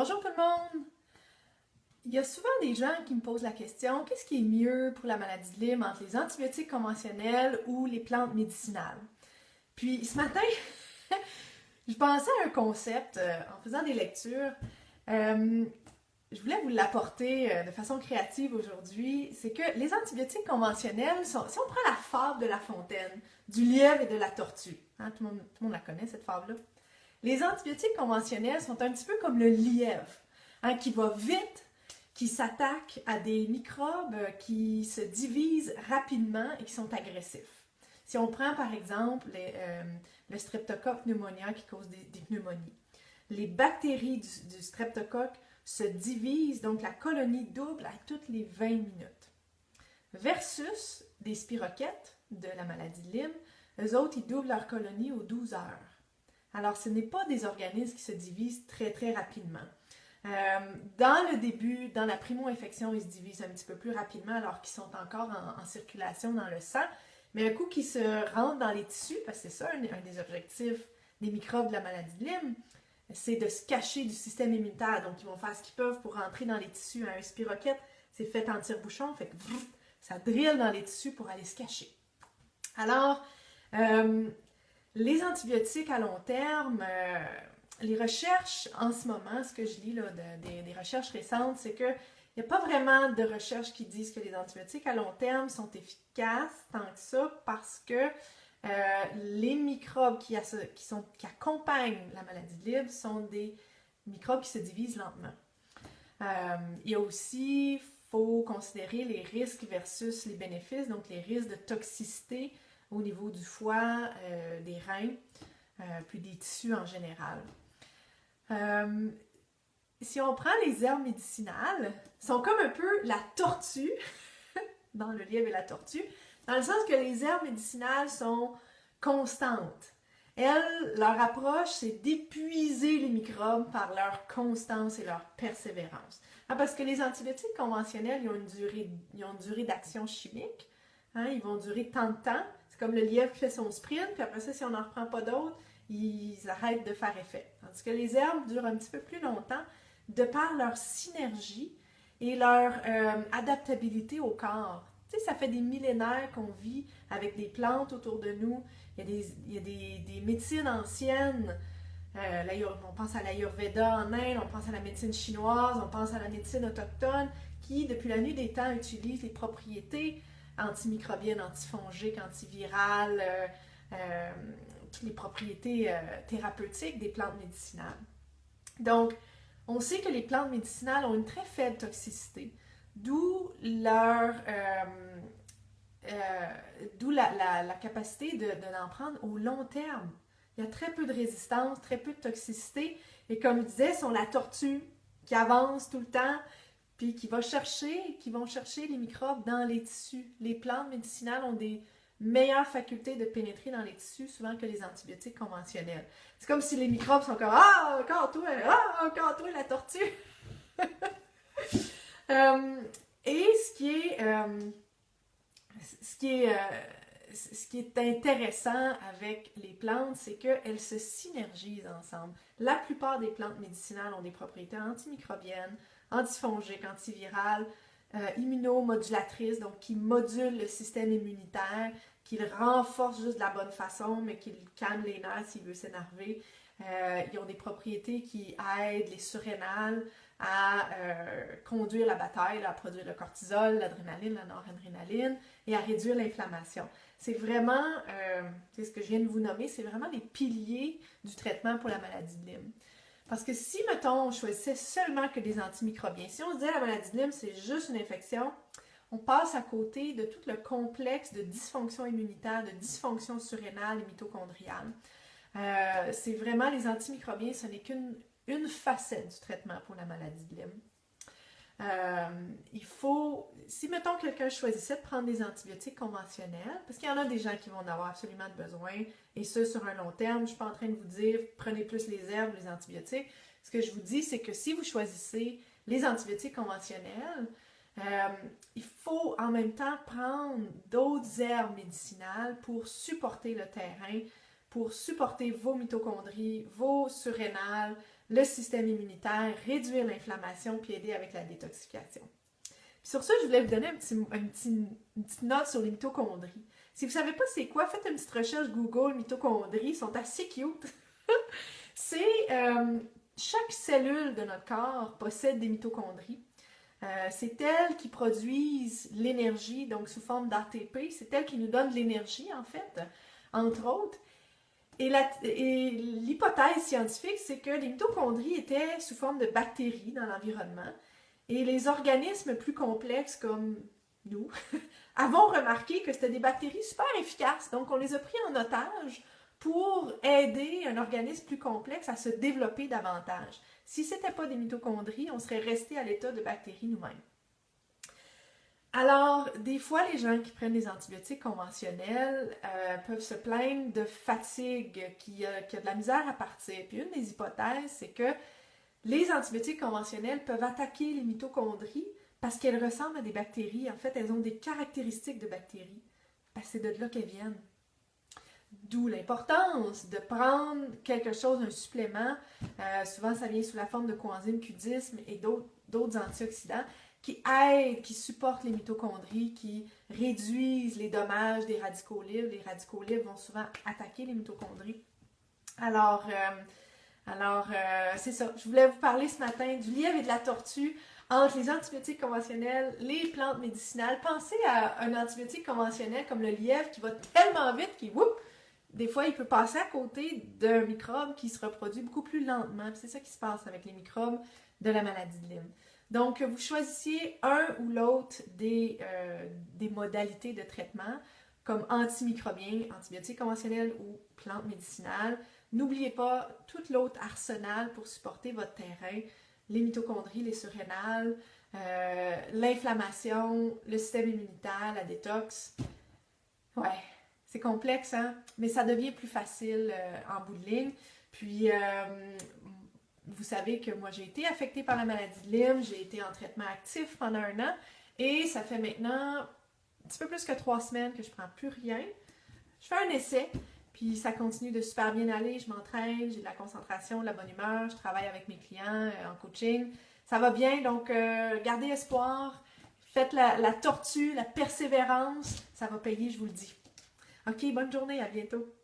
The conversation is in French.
Bonjour tout le monde! Il y a souvent des gens qui me posent la question, qu'est-ce qui est mieux pour la maladie de Lyme entre les antibiotiques conventionnels ou les plantes médicinales? Puis ce matin, je pensais à un concept en faisant des lectures. Euh, je voulais vous l'apporter de façon créative aujourd'hui. C'est que les antibiotiques conventionnels, si on prend la fable de La Fontaine, du lièvre et de la tortue, hein, tout le monde la connaît cette fable-là. Les antibiotiques conventionnels sont un petit peu comme le lièvre, hein, qui va vite, qui s'attaque à des microbes qui se divisent rapidement et qui sont agressifs. Si on prend par exemple le streptocoque pneumonia qui cause des pneumonies, les bactéries du streptocoque se divisent, donc la colonie double à toutes les 20 minutes. Versus des spirochètes de la maladie de Lyme, eux autres, ils doublent leur colonie aux 12 heures. Alors, ce n'est pas des organismes qui se divisent très, très rapidement. Dans le début, dans la primo-infection, ils se divisent un petit peu plus rapidement alors qu'ils sont encore en circulation dans le sang. Mais un coup qu'ils se rentrent dans les tissus, parce que c'est ça un des objectifs des microbes de la maladie de Lyme, c'est de se cacher du système immunitaire. Donc, ils vont faire ce qu'ils peuvent pour rentrer dans les tissus. Un spirochète, c'est fait en tire-bouchon, fait que ça drille dans les tissus pour aller se cacher. Alors, les antibiotiques à long terme, les recherches en ce moment, ce que je lis là, des recherches récentes, c'est qu'il n'y a pas vraiment de recherches qui disent que les antibiotiques à long terme sont efficaces tant que ça parce que les microbes qui accompagnent la maladie de Lyme sont des microbes qui se divisent lentement. Il y a aussi, il faut considérer les risques versus les bénéfices, donc les risques de toxicité au niveau du foie, des reins, puis des tissus en général. Si on prend les herbes médicinales, sont comme un peu la tortue, dans le lièvre et la tortue, dans le sens que les herbes médicinales sont constantes. Elles, leur approche, c'est d'épuiser les microbes par leur constance et leur persévérance. Parce que les antibiotiques conventionnels, ils ont une durée d'action chimique. Ils vont durer tant de temps. C'est comme le lièvre qui fait son sprint, puis après ça, si on n'en reprend pas d'autres, ils arrêtent de faire effet. Tandis que les herbes durent un petit peu plus longtemps de par leur synergie et leur adaptabilité au corps. Tu sais, ça fait des millénaires qu'on vit avec des plantes autour de nous. Il y a des médecines anciennes. On pense à l'Ayurveda en Inde, on pense à la médecine chinoise, on pense à la médecine autochtone qui, depuis la nuit des temps, utilise les propriétés antimicrobiennes, antifongiques, antivirales, toutes les propriétés thérapeutiques des plantes médicinales. Donc, on sait que les plantes médicinales ont une très faible toxicité, d'où la capacité d'en prendre au long terme. Il y a très peu de résistance, très peu de toxicité, et comme je disais, sont la tortue qui avance tout le temps, puis qui vont chercher les microbes dans les tissus. Les plantes médicinales ont des meilleures facultés de pénétrer dans les tissus souvent que les antibiotiques conventionnels. C'est comme si les microbes sont comme « Ah, encore toi, la tortue! » Et ce qui est intéressant avec les plantes, c'est qu'elles se synergisent ensemble. La plupart des plantes médicinales ont des propriétés antimicrobiennes, antifongiques, antivirales, immunomodulatrices, donc qui modulent le système immunitaire, qui le renforcent juste de la bonne façon, mais qui calment les nerfs s'il veut s'énerver. Ils ont des propriétés qui aident les surrénales à conduire la bataille, à produire le cortisol, l'adrénaline, la noradrénaline et à réduire l'inflammation. C'est vraiment, c'est ce que je viens de vous nommer, c'est vraiment les piliers du traitement pour la maladie de Lyme. Parce que si, mettons, on choisissait seulement que des antimicrobiens, si on se disait la maladie de Lyme, c'est juste une infection, on passe à côté de tout le complexe de dysfonction immunitaire, de dysfonction surrénale et mitochondriale. C'est vraiment les antimicrobiens, ce n'est qu'une facette du traitement pour la maladie de Lyme. Si mettons quelqu'un choisissait de prendre des antibiotiques conventionnels, parce qu'il y en a des gens qui vont en avoir absolument besoin, et ce sur un long terme, je ne suis pas en train de vous dire prenez plus les herbes, les antibiotiques. Ce que je vous dis, c'est que si vous choisissez les antibiotiques conventionnels, il faut en même temps prendre d'autres herbes médicinales pour supporter le terrain, pour supporter vos mitochondries, vos surrénales, le système immunitaire, réduire l'inflammation, puis aider avec la détoxification. Puis sur ça, je voulais vous donner une petite note sur les mitochondries. Si vous ne savez pas c'est quoi, faites une petite recherche Google, mitochondries, ils sont assez cute. C'est chaque cellule de notre corps possède des mitochondries. C'est elles qui produisent l'énergie, donc sous forme d'ATP. C'est elles qui nous donnent de l'énergie, en fait, entre autres. Et l'hypothèse scientifique, c'est que les mitochondries étaient sous forme de bactéries dans l'environnement. Et les organismes plus complexes comme nous avons remarqué que c'était des bactéries super efficaces. Donc, on les a pris en otage pour aider un organisme plus complexe à se développer davantage. Si ce n'était pas des mitochondries, on serait resté à l'état de bactéries nous-mêmes. Alors, des fois, les gens qui prennent des antibiotiques conventionnels peuvent se plaindre de fatigue, qui a de la misère à partir. Puis une des hypothèses, c'est que les antibiotiques conventionnels peuvent attaquer les mitochondries parce qu'elles ressemblent à des bactéries. En fait, elles ont des caractéristiques de bactéries. Parce que c'est de là qu'elles viennent. D'où l'importance de prendre quelque chose, un supplément. Souvent, ça vient sous la forme de coenzyme Q10 et d'autres antioxydants qui aident, qui supportent les mitochondries, qui réduisent les dommages des radicaux libres. Les radicaux libres vont souvent attaquer les mitochondries. Alors, c'est ça. Je voulais vous parler ce matin du lièvre et de la tortue entre les antibiotiques conventionnels, les plantes médicinales. Pensez à un antibiotique conventionnel comme le lièvre qui va tellement vite qu'il, des fois, il peut passer à côté d'un microbe qui se reproduit beaucoup plus lentement. C'est ça qui se passe avec les microbes de la maladie de Lyme. Donc, vous choisissiez un ou l'autre des modalités de traitement, comme antimicrobiens, antibiotiques conventionnels ou plantes médicinales. N'oubliez pas tout l'autre arsenal pour supporter votre terrain, les mitochondries, les surrénales, l'inflammation, le système immunitaire, la détox. Ouais, c'est complexe, hein? Mais ça devient plus facile en bout de ligne. Puis, vous savez que moi, j'ai été affectée par la maladie de Lyme, j'ai été en traitement actif pendant 1 an, et ça fait maintenant un petit peu plus que 3 semaines que je prends plus rien. Je fais un essai, puis ça continue de super bien aller, je m'entraîne, j'ai de la concentration, de la bonne humeur, je travaille avec mes clients en coaching. Ça va bien, donc gardez espoir, faites la tortue, la persévérance, ça va payer, je vous le dis. OK, bonne journée, à bientôt.